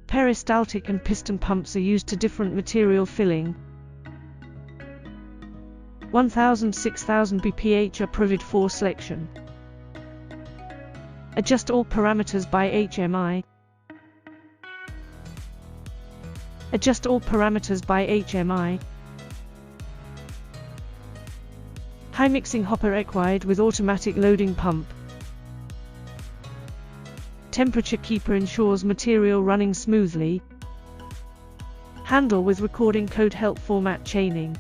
Peristaltic and piston pumps are used to different material filling. 1000-6000 bph are provided for selection. Adjust all parameters by HMI. Adjust all parameters by HMI. High mixing hopper required with automatic loading pump. Temperature keeper ensures material running smoothly. Handle with recording code help format chaining.